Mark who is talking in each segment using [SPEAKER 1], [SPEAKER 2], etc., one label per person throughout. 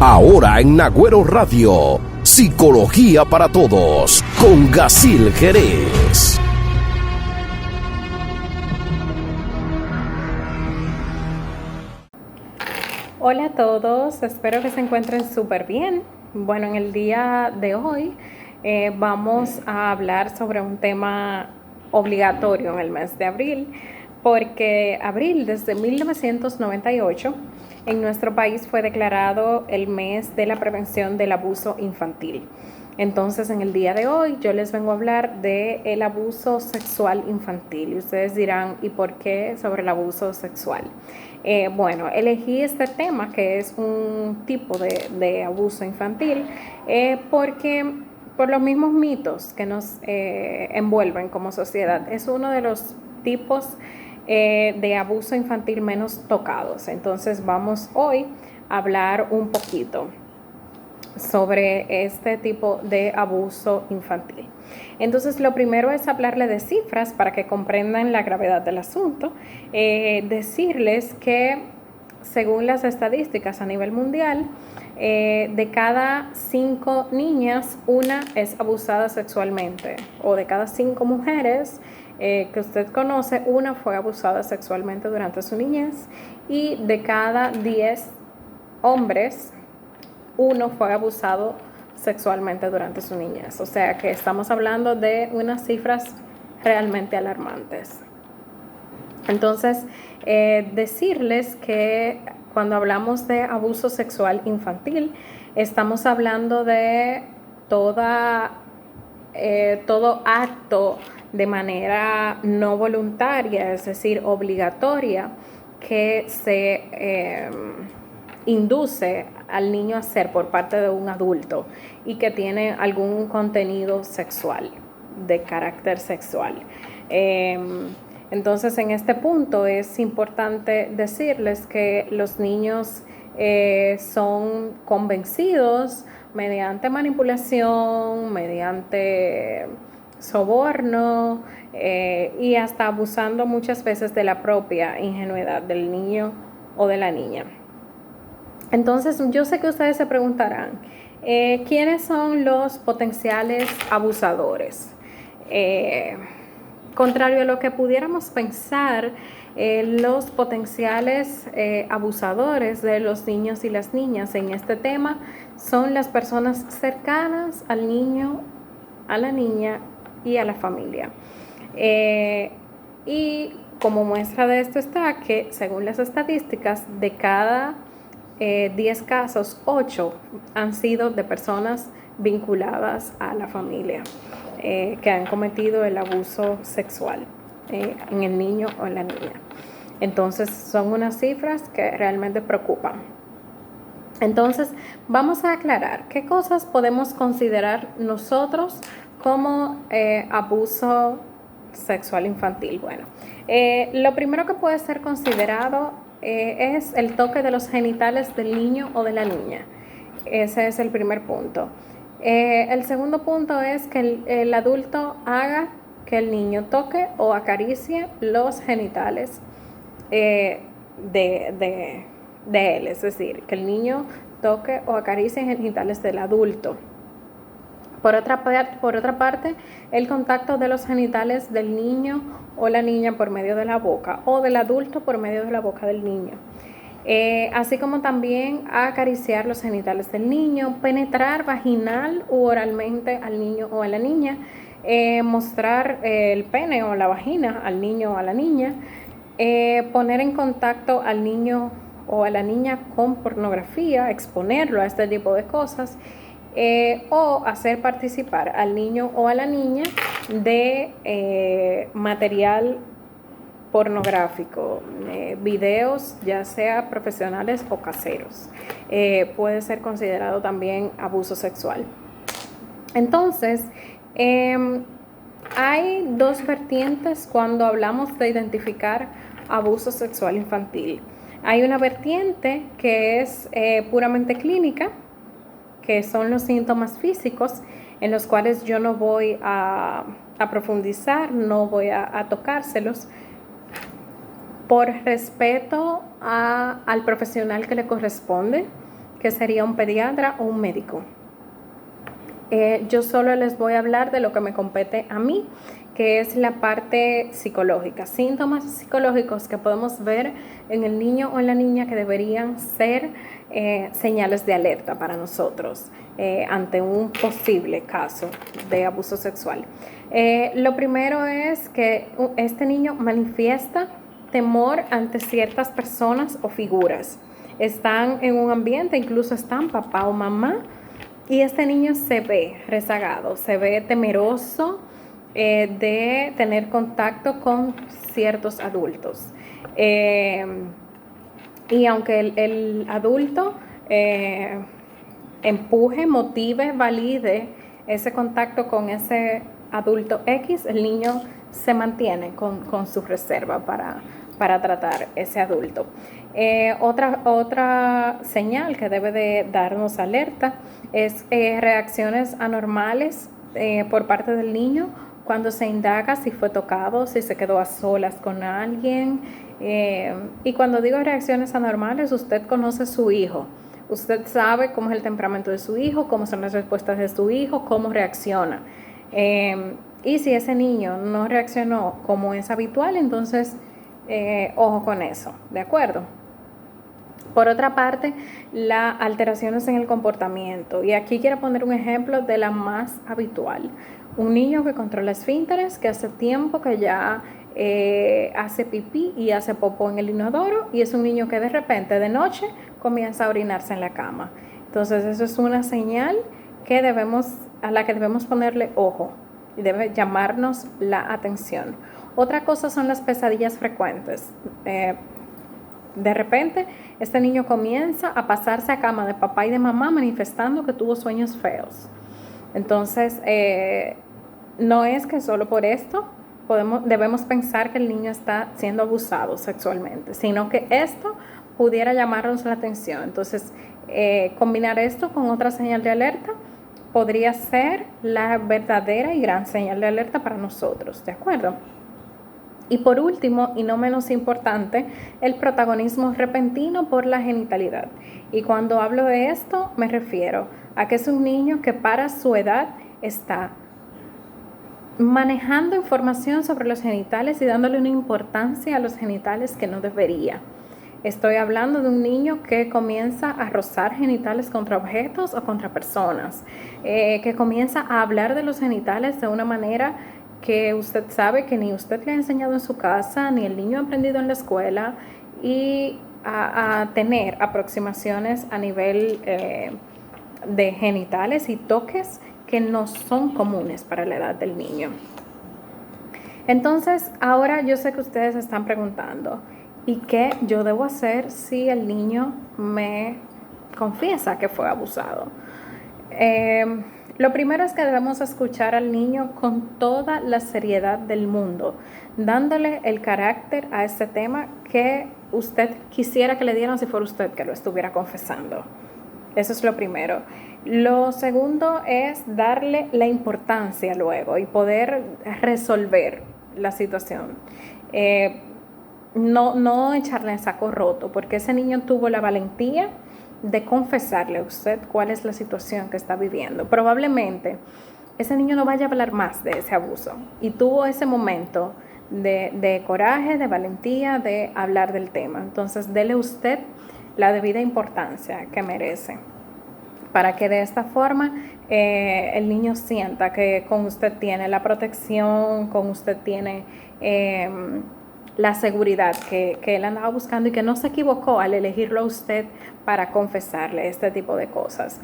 [SPEAKER 1] Ahora en Agüero Radio, Psicología para Todos, con Gacil Jerez.
[SPEAKER 2] Hola a todos, espero que se encuentren súper bien. Bueno, en el día de hoy vamos a hablar sobre un tema obligatorio en el mes de abril, porque abril desde 1998 en nuestro país fue declarado el mes de la prevención del abuso infantil. Entonces, en el día de hoy yo les vengo a hablar del abuso sexual infantil y ustedes dirán, ¿y por qué sobre el abuso sexual? Bueno, elegí este tema que es un tipo de abuso infantil porque por los mismos mitos que nos envuelven como sociedad. Es uno de los tipos de abuso infantil menos tocados. Entonces vamos hoy a hablar un poquito sobre este tipo de abuso infantil. Entonces, lo primero es hablarle de cifras para que comprendan la gravedad del asunto. Decirles que, según las estadísticas a nivel mundial, de cada 5 niñas, una es abusada sexualmente, o de cada 5 mujeres que usted conoce, una fue abusada sexualmente durante su niñez, y de cada 10 hombres, uno fue abusado sexualmente durante su niñez. O sea que estamos hablando de unas cifras realmente alarmantes. Entonces, decirles que cuando hablamos de abuso sexual infantil, estamos hablando de todo acto de manera no voluntaria, es decir, obligatoria, que se induce al niño a hacer por parte de un adulto y que tiene algún contenido sexual, de carácter sexual. Entonces, en este punto es importante decirles que los niños son convencidos mediante manipulación, mediante soborno y hasta abusando muchas veces de la propia ingenuidad del niño o de la niña. Entonces, yo sé que ustedes se preguntarán, ¿quiénes son los potenciales abusadores? Contrario a lo que pudiéramos pensar, los potenciales abusadores de los niños y las niñas en este tema son las personas cercanas al niño, a la niña y a la familia. Y como muestra de esto está que, según las estadísticas, de cada 10 casos, 8 han sido de personas vinculadas a la familia que han cometido el abuso sexual en el niño o en la niña. Entonces, son unas cifras que realmente preocupan. Entonces, vamos a aclarar qué cosas podemos considerar nosotros como abuso sexual infantil. Bueno, lo primero que puede ser considerado es el toque de los genitales del niño o de la niña. Ese es el primer punto. El segundo punto es que el adulto haga que el niño toque o acaricie los genitales de él, es decir, que el niño toque o acaricie genitales del adulto. Por otra parte, el contacto de los genitales del niño o la niña por medio de la boca o del adulto por medio de la boca del niño. Así como también acariciar los genitales del niño, penetrar vaginal u oralmente al niño o a la niña, mostrar el pene o la vagina al niño o a la niña, poner en contacto al niño o a la niña con pornografía, exponerlo a este tipo de cosas, o hacer participar al niño o a la niña de material pornográfico, videos ya sea profesionales o caseros. Puede ser considerado también abuso sexual. Entonces, hay dos vertientes cuando hablamos de identificar abuso sexual infantil. Hay una vertiente que es puramente clínica, que son los síntomas físicos, en los cuales yo no voy a profundizar, no voy a tocárselos, por respeto al profesional que le corresponde, que sería un pediatra o un médico. Yo solo les voy a hablar de lo que me compete a mí, que es la parte psicológica, síntomas psicológicos que podemos ver en el niño o en la niña que deberían ser señales de alerta para nosotros ante un posible caso de abuso sexual. Lo primero es que este niño manifiesta temor ante ciertas personas o figuras. Están en un ambiente, incluso están papá o mamá, y este niño se ve rezagado, se ve temeroso de tener contacto con ciertos adultos. Y aunque el adulto empuje, motive, valide ese contacto con ese adulto X, el niño se mantiene con su reserva para tratar ese adulto. Otra señal que debe de darnos alerta es reacciones anormales por parte del niño cuando se indaga si fue tocado, si se quedó a solas con alguien. Y cuando digo reacciones anormales, usted conoce a su hijo. Usted sabe cómo es el temperamento de su hijo, cómo son las respuestas de su hijo, cómo reacciona. Y si ese niño no reaccionó como es habitual, entonces ojo con eso, ¿de acuerdo? Por otra parte, las alteraciones en el comportamiento. Y aquí quiero poner un ejemplo de la más habitual. Un niño que controla esfínteres, que hace tiempo que ya hace pipí y hace popó en el inodoro, y es un niño que de repente de noche comienza a orinarse en la cama. Entonces eso es una señal a la que debemos ponerle ojo y debe llamarnos la atención. Otra cosa son las pesadillas frecuentes. De repente, este niño comienza a pasarse a cama de papá y de mamá manifestando que tuvo sueños feos. Entonces, no es que solo por esto debemos pensar que el niño está siendo abusado sexualmente, sino que esto pudiera llamarnos la atención. Entonces, combinar esto con otra señal de alerta podría ser la verdadera y gran señal de alerta para nosotros, ¿de acuerdo? Y por último, y no menos importante, el protagonismo repentino por la genitalidad. Y cuando hablo de esto, me refiero a que es un niño que para su edad está manejando información sobre los genitales y dándole una importancia a los genitales que no debería. Estoy hablando de un niño que comienza a rozar genitales contra objetos o contra personas, que comienza a hablar de los genitales de una manera que usted sabe que ni usted le ha enseñado en su casa, ni el niño ha aprendido en la escuela, y a tener aproximaciones a nivel de genitales y toques que no son comunes para la edad del niño. Entonces, ahora yo sé que ustedes están preguntando, ¿y qué yo debo hacer si el niño me confiesa que fue abusado? Lo primero es que debemos escuchar al niño con toda la seriedad del mundo, dándole el carácter a este tema que usted quisiera que le dieran si fuera usted que lo estuviera confesando. Eso es lo primero. Lo segundo es darle la importancia luego y poder resolver la situación. No echarle en saco roto, porque ese niño tuvo la valentía de confesarle a usted cuál es la situación que está viviendo. Probablemente ese niño no vaya a hablar más de ese abuso y tuvo ese momento de coraje, de valentía, de hablar del tema. Entonces, dele usted la debida importancia que merece, para que de esta forma el niño sienta que con usted tiene la protección, con usted tiene la seguridad que él andaba buscando y que no se equivocó al elegirlo a usted para confesarle este tipo de cosas.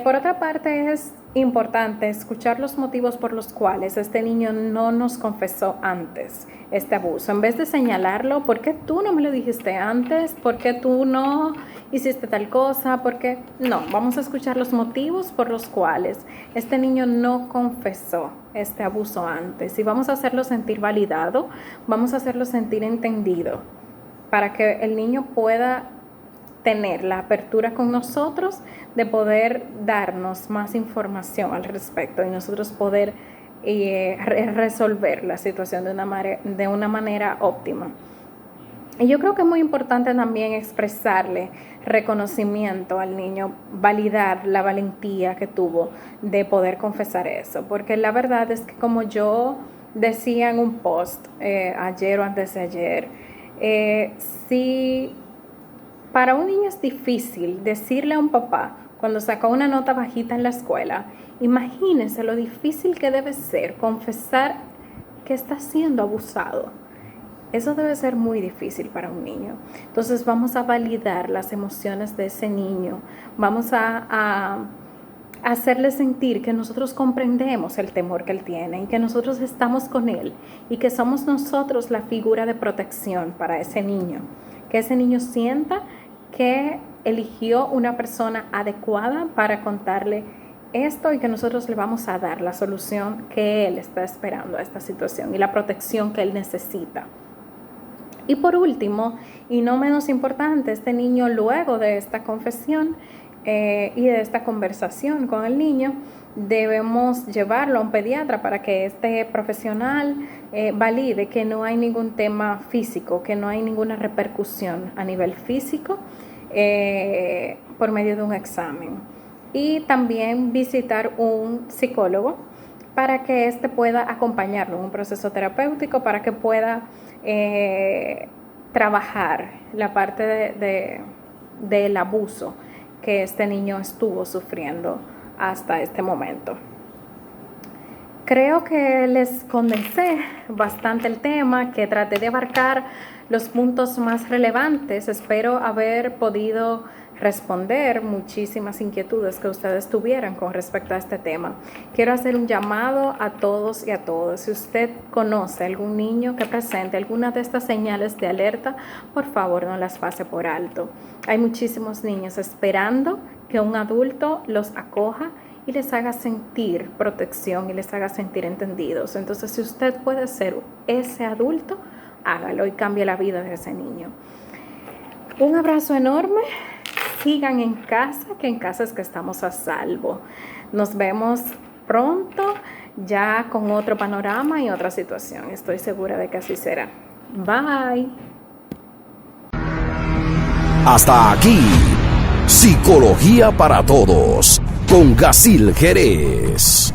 [SPEAKER 2] Por otra parte, es importante escuchar los motivos por los cuales este niño no nos confesó antes este abuso. En vez de señalarlo, ¿por qué tú no me lo dijiste antes? ¿Por qué tú no hiciste tal cosa? ¿Por qué? No, vamos a escuchar los motivos por los cuales este niño no confesó este abuso antes y vamos a hacerlo sentir validado, vamos a hacerlo sentir entendido, para que el niño pueda tener la apertura con nosotros de poder darnos más información al respecto y nosotros poder resolver la situación de una manera óptima. Y yo creo que es muy importante también expresarle reconocimiento al niño, validar la valentía que tuvo de poder confesar eso, porque la verdad es que, como yo decía en un post ayer o antes de ayer, si para un niño es difícil decirle a un papá cuando sacó una nota bajita en la escuela, imagínense lo difícil que debe ser confesar que está siendo abusado. Eso debe ser muy difícil para un niño. Entonces vamos a validar las emociones de ese niño. Vamos a hacerle sentir que nosotros comprendemos el temor que él tiene y que nosotros estamos con él y que somos nosotros la figura de protección para ese niño. Que ese niño sienta que eligió una persona adecuada para contarle esto y que nosotros le vamos a dar la solución que él está esperando a esta situación y la protección que él necesita. Y por último, y no menos importante, este niño, luego de esta confesión y de esta conversación con el niño, debemos llevarlo a un pediatra para que este profesional valide que no hay ningún tema físico, que no hay ninguna repercusión a nivel físico por medio de un examen. Y también visitar un psicólogo para que éste pueda acompañarlo en un proceso terapéutico, para que pueda trabajar la parte del abuso que este niño estuvo sufriendo hasta este momento. Creo que les condensé bastante el tema, que traté de abarcar los puntos más relevantes. Espero haber podido responder muchísimas inquietudes que ustedes tuvieran con respecto a este tema. Quiero hacer un llamado a todos y a todas. Si usted conoce algún niño que presente alguna de estas señales de alerta, por favor no las pase por alto. Hay muchísimos niños esperando que un adulto los acoja y les haga sentir protección y les haga sentir entendidos. Entonces, si usted puede ser ese adulto, hágalo y cambie la vida de ese niño. Un abrazo enorme. Sigan en casa, que en casa es que estamos a salvo. Nos vemos pronto, ya con otro panorama y otra situación. Estoy segura de que así será. Bye.
[SPEAKER 1] Hasta aquí, Psicología para Todos, con Gacil Jerez.